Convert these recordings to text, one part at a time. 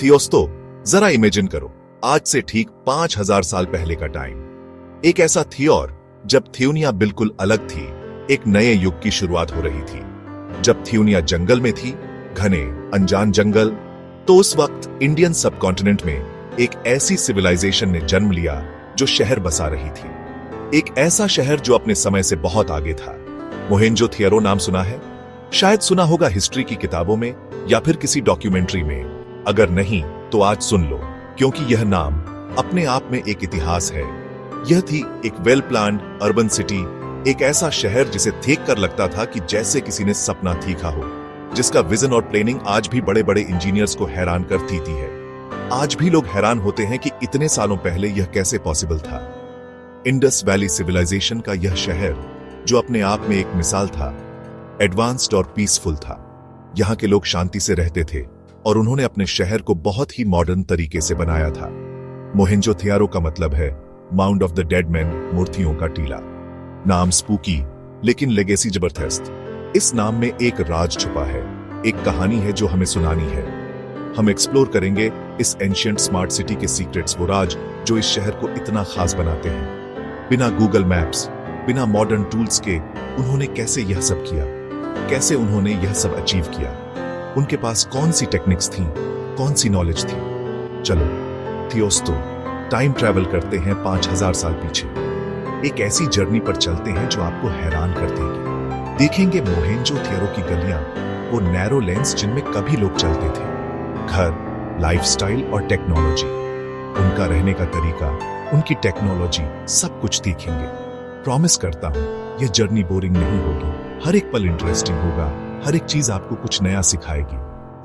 थियोस्तो, जरा इमेजिन करो, आज से ठीक 5000 साल पहले का टाइम। एक ऐसा थियोर जब थियोनिया बिल्कुल अलग थी, एक नए युग की शुरुआत हो रही थी। जब थियोनिया जंगल में थी, घने अनजान जंगल, तो उस वक्त इंडियन सबकॉन्टिनेंट में एक ऐसी सिविलाइजेशन ने जन्म लिया जो शहर बसा रही थी। एक ऐसा शहर जो अपने समय से बहुत आगे था। मोहेंजो-दारो नाम सुना है? शायद सुना होगा हिस्ट्री की किताबों में या फिर किसी डॉक्यूमेंट्री में। अगर नहीं तो आज सुन लो, क्योंकि यह नाम अपने आप में एक इतिहास है। यह थी एक वेल प्लान्ड अर्बन सिटी, एक ऐसा शहर जिसे देखकर लगता था कि जैसे किसी ने सपना देखा हो, जिसका विजन और प्लानिंग आज भी बड़े बड़े इंजीनियर्स को हैरान कर देती है। आज भी लोग हैरान होते हैं कि इतने सालों पहले यह कैसे पॉसिबल था। इंडस वैली सिविलाइजेशन का यह शहर, जो अपने आप में एक मिसाल था, एडवांस्ड और पीसफुल था। यहाँ के लोग शांति से रहते थे और उन्होंने अपने शहर को बहुत ही मॉडर्न तरीके से बनाया था। मोहेंजो-दारो का मतलब है mount of the dead man, मूर्तियों का टीला। नाम स्पूकी, लेकिन लेगेसी जबरदस्त। इस नाम में एक राज छुपा है, एक कहानी है जो हमें सुनानी है। हम एक्सप्लोर करेंगे इस एंशिएंट स्मार्ट सिटी के सीक्रेट्स, वो राज जो इस शहर को इतना खास बनाते हैं। बिना गूगल मैप्स, बिना मॉडर्न टूल्स के उन्होंने कैसे यह सब किया, कैसे उन्होंने यह सब अचीव किया, उनके पास कौन सी टेक्निक्स थी, कौन सी नॉलेज थी। चलो थियोस्तो, टाइम ट्रैवल करते हैं 5000 साल पीछे। एक ऐसी जर्नी पर चलते हैं जो आपको हैरान कर देगी। देखेंगे मोहेंजो-दारो की गलियां, वो नैरो लेन्स जिनमें कभी लोग चलते थे, घर, लाइफस्टाइल और टेक्नोलॉजी, उनका रहने का तरीका, उनकी टेक्नोलॉजी, सब कुछ देखेंगे। प्रॉमिस करता हूं यह जर्नी बोरिंग नहीं होगी। हर एक पल इंटरेस्टिंग होगा, हर एक चीज आपको कुछ नया सिखाएगी।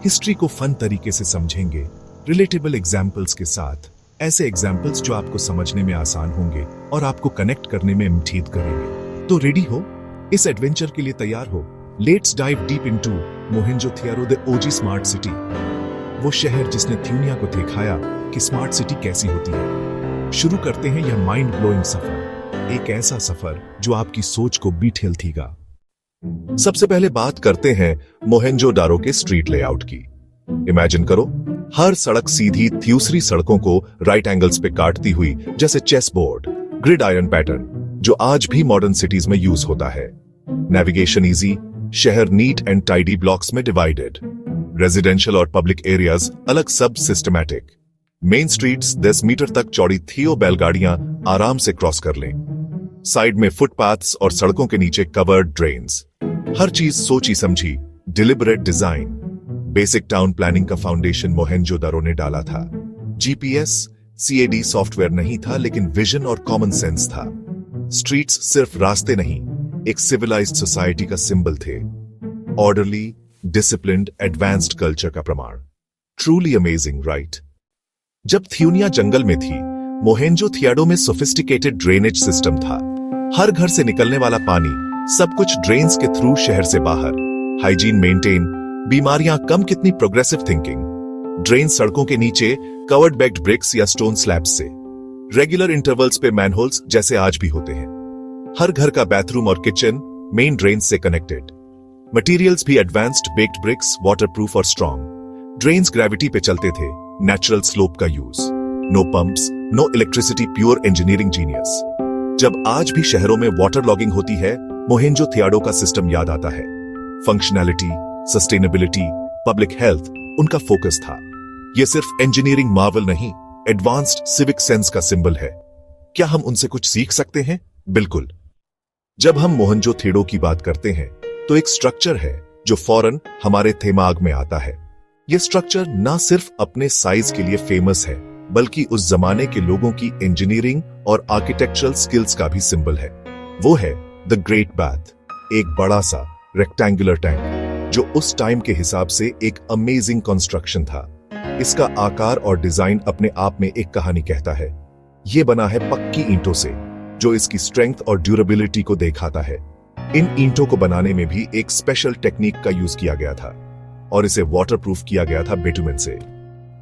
हिस्ट्री को फन तरीके से समझेंगे, रिलेटेबल एग्जाम्पल्स के साथ, ऐसे एग्जाम्पल्स जो आपको समझने में आसान होंगे और आपको कनेक्ट करने में मदद करेंगे। तो रेडी हो? इस एडवेंचर के लिए तैयार हो? Let's dive deep into Mohenjo-daro, the OG smart city. वो शहर जिसने थियोनिया को दिखाया कि स्मार्ट सिटी कैसी होती है। शुरू करते हैं यह माइंड ब्लोइंग सफर, एक ऐसा सफर जो आपकी सोच को भी हिला देगा। सबसे पहले बात करते हैं मोहेंजो-दारो के स्ट्रीट लेआउट की। इमेजिन करो, हर सड़क सीधी दूसरी सड़कों को राइट एंगल्स पे काटती हुई, जैसे chess board, gridiron pattern, जो आज भी मॉडर्न सिटीज में यूज होता है। नेविगेशन इजी, शहर नीट एंड टाइडी ब्लॉक्स में डिवाइडेड, रेजिडेंशियल और पब्लिक एरियाज अलग, सब सिस्टमैटिक। मेन स्ट्रीट्स 10 मीटर तक चौड़ी थियो बैलगाड़ियां आराम से क्रॉस कर लें। साइड में फुटपाथ्स और सड़कों के नीचे कवर्ड ड्रेन्स। हर चीज सोची समझी, deliberate design. Basic town planning का फाउंडेशन मोहेंजो-दारो ने डाला था। जीपीएस, सीएडी सॉफ्टवेयर नहीं था, लेकिन विजन और कॉमन सेंस था। स्ट्रीट्स सिर्फ रास्ते नहीं, एक सिविलाइज्ड सोसाइटी का सिंबल थे। ऑर्डरली, डिसिप्लिन्ड, एडवांस्ड कल्चर का प्रमाण। Truly amazing, right? जब थियोनिया जंगल में थी, मोहेंजो-दारो में सोफिस्टिकेटेड ड्रेनेज सिस्टम था। हर घर से निकलने वाला पानी, सब कुछ ड्रेन्स के थ्रू शहर से बाहर। हाइजीन मेंटेन, बीमारियां कम, कितनी प्रोग्रेसिव थिंकिंग। ड्रेन सड़कों के नीचे कवर्ड बेक्ड ब्रिक्स या स्टोन स्लैब्स से। रेगुलर इंटरवल्स पे मैनहोल्स, जैसे आज भी होते हैं। हर घर का बाथरूम और किचन मेन ड्रेन से कनेक्टेड। मटेरियल्स भी एडवांस्ड बेक्ड ब्रिक्स, वाटरप्रूफ और स्ट्रॉन्ग। ड्रेन्स ग्रेविटी पे चलते थे, नेचुरल स्लोप का use. No pumps, no electricity, pure engineering genius. जब आज भी शहरों में वाटर लॉगिंग होती है, मोहेंजो-दारो का सिस्टम याद आता है। फंक्शनैलिटी, सस्टेनेबिलिटी, पब्लिक हेल्थ उनका फोकस था। यह सिर्फ इंजीनियरिंग मार्वल नहीं, एडवांस्ड सिविक सेंस का सिंबल है। क्या हम उनसे कुछ सीख सकते हैं? बिल्कुल। जब हम मोहेंजो-दारो की बात करते हैं, तो एक स्ट्रक्चर है जो फौरन हमारे दिमाग में आता है। यह स्ट्रक्चर ना सिर्फ अपने साइज के लिए फेमस है, बल्कि उस जमाने के लोगों की इंजीनियरिंग और आर्किटेक्चरल स्किल्स का भी सिंबल है। वो है द ग्रेट बाथ, एक बड़ा सा रेक्टेंगुलर टैंक जो उस टाइम के हिसाब से एक अमेजिंग कंस्ट्रक्शन था। इसका आकार और डिजाइन अपने आप में एक कहानी कहता है। यह बना है पक्की ईंटों से, जो इसकी स्ट्रेंथ और ड्यूरेबिलिटी को दिखाता है। इन ईंटों को बनाने में भी एक स्पेशल टेक्निक का यूज किया गया था और इसे वाटरप्रूफ किया गया था बिटुमेन से।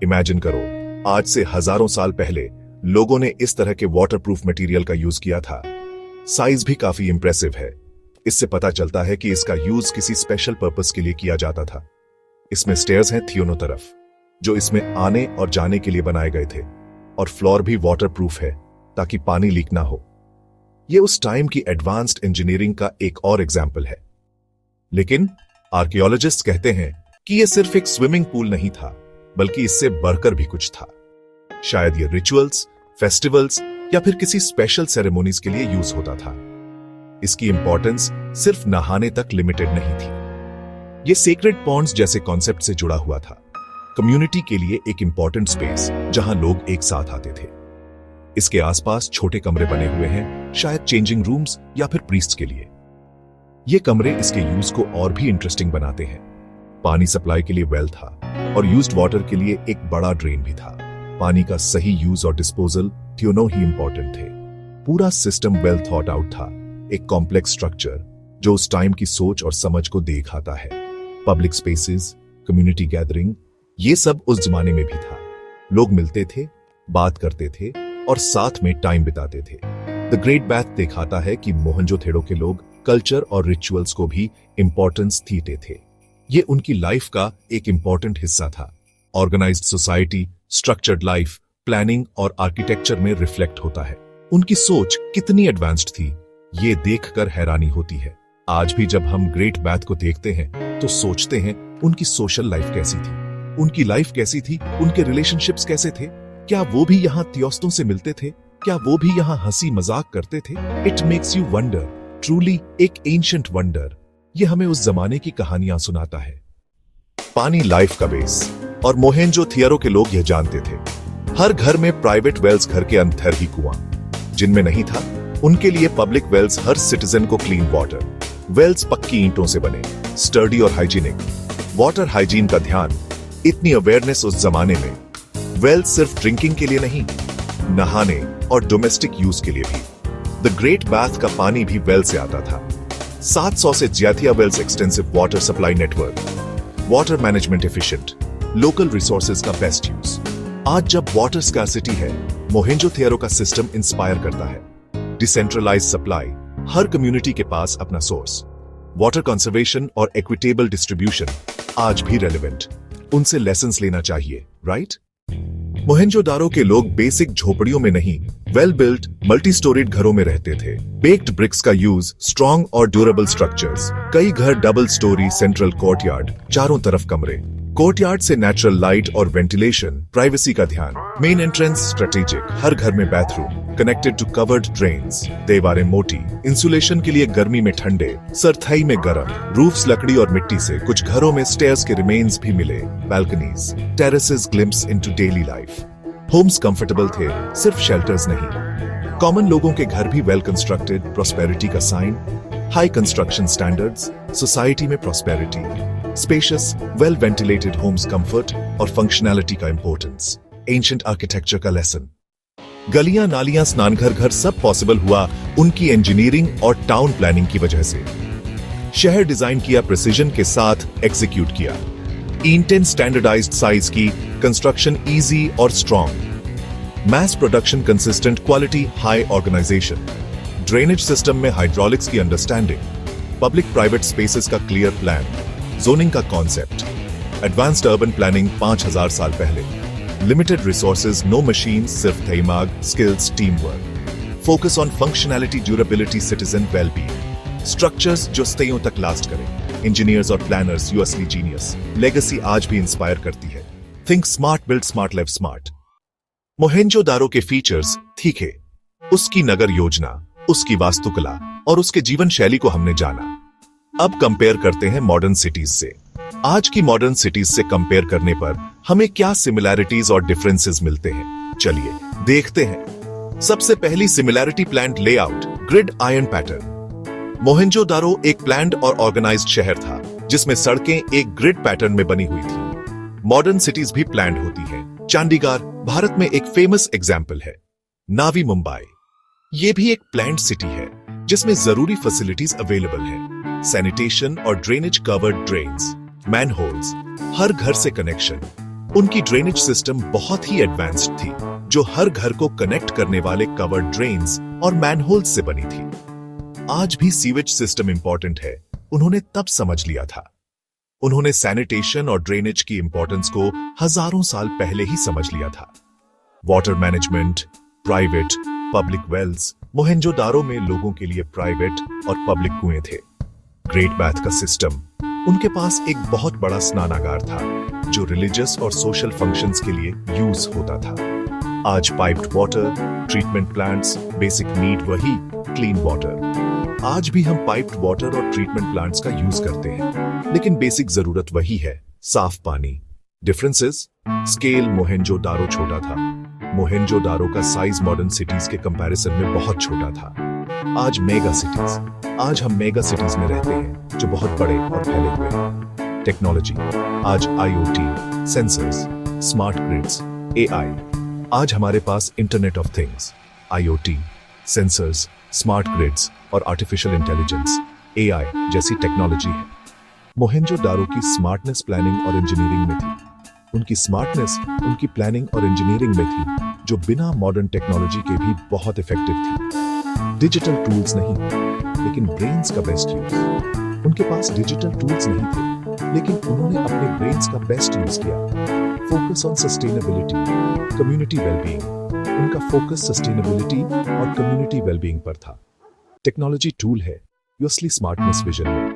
इमेजिन करो, आज से हजारों साल पहले लोगों ने इस तरह के वाटरप्रूफ मटेरियल का यूज किया था। साइज भी काफी इंप्रेसिव है। इससे पता चलता है कि इसका यूज किसी स्पेशल पर्पस के लिए किया जाता था। इसमें स्टेयर्स हैं तीनों तरफ, जो इसमें आने और जाने के लिए बनाए गए थे, और फ्लोर भी वाटरप्रूफ है ताकि पानी लीक ना हो। यह उस टाइम की एडवांस्ड इंजीनियरिंग का एक और एग्जाम्पल है। लेकिन आर्कियोलॉजिस्ट कहते हैं कि यह सिर्फ एक स्विमिंग पूल नहीं था, बल्कि इससे बढ़कर भी कुछ था। शायद ये रिचुअल्स, फेस्टिवल्स या फिर किसी स्पेशल सेरेमोनीज के लिए यूज होता था। इसकी इंपॉर्टेंस सिर्फ नहाने तक लिमिटेड नहीं थी। यह सेक्रेड पॉन्ड्स जैसे कॉन्सेप्ट से जुड़ा हुआ था, कम्युनिटी के लिए एक इंपॉर्टेंट स्पेस जहां लोग एक साथ आते थे। इसके आसपास छोटे कमरे बने हुए हैं, शायद चेंजिंग रूम्स या फिर प्रीस्ट्स के लिए। ये कमरे इसके यूज को और भी इंटरेस्टिंग बनाते हैं। पानी सप्लाई के लिए वेल था और यूज्ड वाटर के लिए एक बड़ा ड्रेन भी था। पानी का सही यूज और डिस्पोजल दोनों ही इंपॉर्टेंट थे। पूरा सिस्टम वेल थॉट आउट था, एक कॉम्प्लेक्स स्ट्रक्चर जो उस टाइम की सोच और समझ को देख आता है। पब्लिक स्पेसेस, कम्युनिटी गैदरिंग, ये सब उस जमाने में भी था। लोग मिलते थे, बात करते थे और साथ में टाइम बिताते थे। द ग्रेट बाथ दिखाता है कि मोहनजोदड़ो के लोग कल्चर और रिचुअल्स को भी इंपॉर्टेंस देते थे। ये उनकी लाइफ का एक इंपॉर्टेंट हिस्सा था। Organised society, structured life, planning और आर्किटेक्चर में रिफ्लेक्ट होता है। उनकी सोच कितनी एडवांस्ड थी, ये देखकर हैरानी होती है। आज भी जब हम ग्रेट बाथ को देखते हैं तो सोचते हैं उनकी सोशल लाइफ कैसी थी, उनकी लाइफ कैसी थी, उनके रिलेशनशिप्स कैसे थे। क्या वो भी यहाँ दोस्तों से मिलते थे? क्या वो भी यहाँ हंसी मजाक करते थे? It makes you wonder, truly एक एंशिएंट वंडर। ये हमें उस जमाने की कहानियां सुनाता है। पानी लाइफ का बेस, और मोहेंजो-दारो के लोग यह जानते थे। हर घर में प्राइवेट वेल्स, घर के अंदर ही कुआं। जिनमें नहीं था, उनके लिए पब्लिक वेल्स हर सिटीजन को क्लीन वाटर। वेल्स पक्की ईंटों से बने, स्टर्डी और हाइजीनिक। वाटर हाइजीन का ध्यान, इतनी अवेयरनेस उस जमाने में। वेल्स सिर्फ ड्रिंकिंग के लिए नहीं, नहाने और डोमेस्टिक यूज के लिए भी। द ग्रेट बाथ का पानी भी वेल से आता था। 700 से ज्यादा wells, extensive water supply network, water management efficient, local resources का बेस्ट यूज। आज जब वाटर स्कार्सिटी है, मोहेंजो-दारो का सिस्टम इंस्पायर करता है। डिसेंट्रलाइज्ड सप्लाई, हर कम्युनिटी के पास अपना सोर्स। वाटर कंजर्वेशन और इक्विटेबल डिस्ट्रीब्यूशन आज भी रेलेवेंट। उनसे लेसन्स लेना चाहिए, राइट? मोहेंजो-दारो के लोग बेसिक झोपड़ियों में नहीं, वेल बिल्ट मल्टी स्टोरीड घरों में रहते थे। बेक्ड ब्रिक्स का यूज, स्ट्रॉन्ग और ड्यूरेबल स्ट्रक्चर्स। कई घर डबल स्टोरी, सेंट्रल कोर्टयार्ड, चारों तरफ कमरे। कोर्टयार्ड से नेचुरल लाइट और वेंटिलेशन, प्राइवेसी का ध्यान। मेन एंट्रेंस स्ट्रेटेजिक, हर घर में bathroom, connected to covered drains. दीवारें मोटी, इंसुलेशन के लिए गर्मी में ठंडे, सरथाई में गर्म। रूफ्स लकड़ी और मिट्टी से, कुछ घरों में स्टेयर्स के रिमेन्स भी मिले। Balconies, terraces, glimpse into daily life. Homes comfortable थे, सिर्फ शेल्टर्स नहीं। कॉमन लोगों के घर भी वेल कंस्ट्रक्टेड, प्रोस्पेरिटी का sign. High construction standards, society में prosperity. Spacious, well ventilated homes, comfort और फंक्शनैलिटी का इंपॉर्टेंस। एंशिएंट आर्किटेक्चर का लेसन। गलियां, नालियां, स्नानघर, घर सब पॉसिबल हुआ उनकी इंजीनियरिंग और टाउन प्लानिंग की वजह से। शहर डिजाइन किया, प्रिसीजन के साथ एग्जीक्यूट किया। ईंटें स्टैंडर्डाइज्ड साइज की, कंस्ट्रक्शन इजी और strong. Mass production, consistent quality, high organisation. Drainage system में हाइड्रोलिक्स की अंडरस्टैंडिंग। पब्लिक प्राइवेट स्पेसेस का क्लियर प्लान। जोनिंग का कॉन्सेप्ट। एडवांस्ड अर्बन प्लानिंग 5000 साल पहले। लिमिटेड रिसोर्सेज, नो मशीन, सिर्फ दिमाग, skills, team work. Focus on functionality, durability, citizen wellbeing. Structures जो सदियों तक लास्ट करें। इंजीनियर्स और प्लानर्स, यूएसली जीनियस। लेगेसी आज भी इंस्पायर करती है। Think smart, build smart, live smart. Mohenjo-daro के फीचर्स तीखे। उसकी नगर योजना, उसकी वास्तुकला और उसके जीवन शैली को हमने जाना। अब कंपेयर करते हैं मॉडर्न सिटीज से। आज की मॉडर्न सिटीज से कंपेयर करने पर हमें क्या सिमिलैरिटीज और डिफरेंसेस मिलते हैं, चलिए देखते हैं। सबसे पहली similarity, planned layout, gridiron pattern. Mohenjo-daro एक प्लान्ड और ऑर्गेनाइज्ड शहर था, जिसमें सड़कें एक ग्रिड पैटर्न में बनी हुई थी। मॉडर्न सिटीज भी प्लान्ड होती हैं। चंडीगढ़ भारत में एक फेमस एग्जाम्पल है। नावी मुंबई, ये भी एक प्लान्ड सिटी है, जिसमें जरूरी फैसिलिटीज अवेलेबल है। सैनिटेशन और ड्रेनेज, कवर्ड ड्रेन्स, मैनहोल्स, हर घर से कनेक्शन। उनकी ड्रेनेज सिस्टम बहुत ही एडवांस्ड थी, जो हर घर को कनेक्ट करने वाले कवर्ड ड्रेन्स और मैनहोल्स से बनी थी। आज भी सीवेज सिस्टम इंपॉर्टेंट है, उन्होंने तब समझ लिया था। उन्होंने सैनिटेशन और ड्रेनेज की इंपॉर्टेंस को हजारों साल पहले ही समझ लिया था। Water management, private, public wells, Mohenjodaro में लोगों के लिए प्राइवेट और पब्लिक कुएं थे। ग्रेट बाथ का सिस्टम, उनके पास एक बहुत बड़ा स्नानागार था जो रिलीजियस और सोशल फंक्शंस के लिए यूज होता था। आज piped water, treatment plants, basic need वही, क्लीन वाटर। आज भी हम पाइप्ड वाटर और ट्रीटमेंट प्लांट्स का यूज करते हैं, लेकिन बेसिक जरूरत वही है, साफ पानी। डिफरेंसेस, स्केल मोहेंजोदारो छोटा था। मोहेंजोदारो का साइज मॉडर्न सिटीज के कंपैरिजन में बहुत छोटा था। आज मेगा सिटीज, आज हम मेगा सिटीज में रहते हैं जो बहुत बड़े और फैले हुए हैं। टेक्नोलॉजी, आज IoT, sensors, smart grids, AI। आज हमारे पास internet of things, IoT, sensors, smart grids और आर्टिफिशियल इंटेलिजेंस, AI जैसी टेक्नोलॉजी है। मोहेंजोदारो की स्मार्टनेस प्लानिंग और इंजीनियरिंग में थी। उनकी स्मार्टनेस उनकी प्लानिंग और इंजीनियरिंग में थी, जो बिना मॉडर्न टेक्नोलॉजी के भी बहुत इफेक्टिव थी। डिजिटल टूल्स नहीं, लेकिन ब्रेन्स का बेस्ट यूज। उनके पास डिजिटल टूल्स नहीं थे, लेकिन उन्होंने अपने ब्रेन्स का बेस्ट यूज किया। Focus on sustainability, community wellbeing. उनका फोकस सस्टेनेबिलिटी और कम्युनिटी वेलबीइंग पर था। टेक्नोलॉजी टूल है, यूजली स्मार्टनेस विजन में।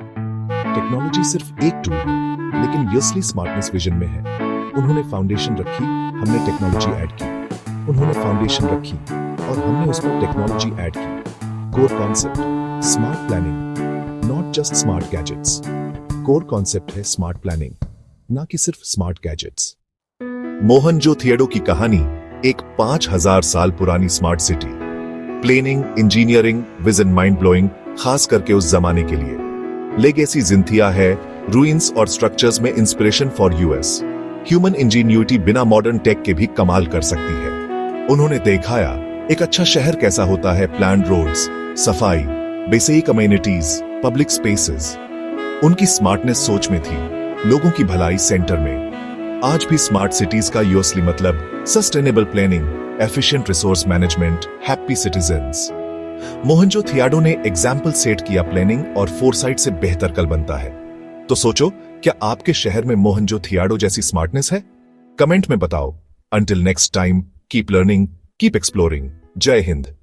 टेक्नोलॉजी सिर्फ एक टूल है, लेकिन यूजली स्मार्टनेस विजन में है। उन्होंने फाउंडेशन रखी, हमने टेक्नोलॉजी ऐड की। उन्होंने फाउंडेशन रखी और हमने उस पर टेक्नोलॉजी ऐड की। Core concept, smart planning, not just smart gadgets. Core concept है स्मार्ट प्लानिंग, ना कि सिर्फ स्मार्ट गैजेट्स। मोहनजोदड़ो की कहानी एक 5000 साल पुरानी smart city, planning, engineering, vision mind blowing, खास करके उस जमाने के लिए। लेगेसी जिंथिया है, रूइंस और स्ट्रक्चर्स में इंस्पिरेशन फॉर यूएस। ह्यूमन इंजीनियरिटी बिना मॉडर्न टेक के भी कमाल कर सकती है। उन्होंने दिखाया एक अच्छा शहर कैसा होता है, प्लान्ड रोड्स, सफाई, बेसिक अमेनिटीज, पब्लिक स्पेसेस। उनकी स्मार्टनेस सोच में थी, लोगों की भलाई सेंटर में। आज भी स्मार्ट सिटीज का यूजली मतलब sustainable planning, efficient resource management, happy citizens. Mohenjodaro ने एग्जाम्पल सेट किया, प्लानिंग और फोरसाइट से बेहतर कल बनता है। तो सोचो, क्या आपके शहर में मोहनजोदड़ो जैसी स्मार्टनेस है? कमेंट में बताओ। Until next time, keep learning, keep exploring. जय हिंद।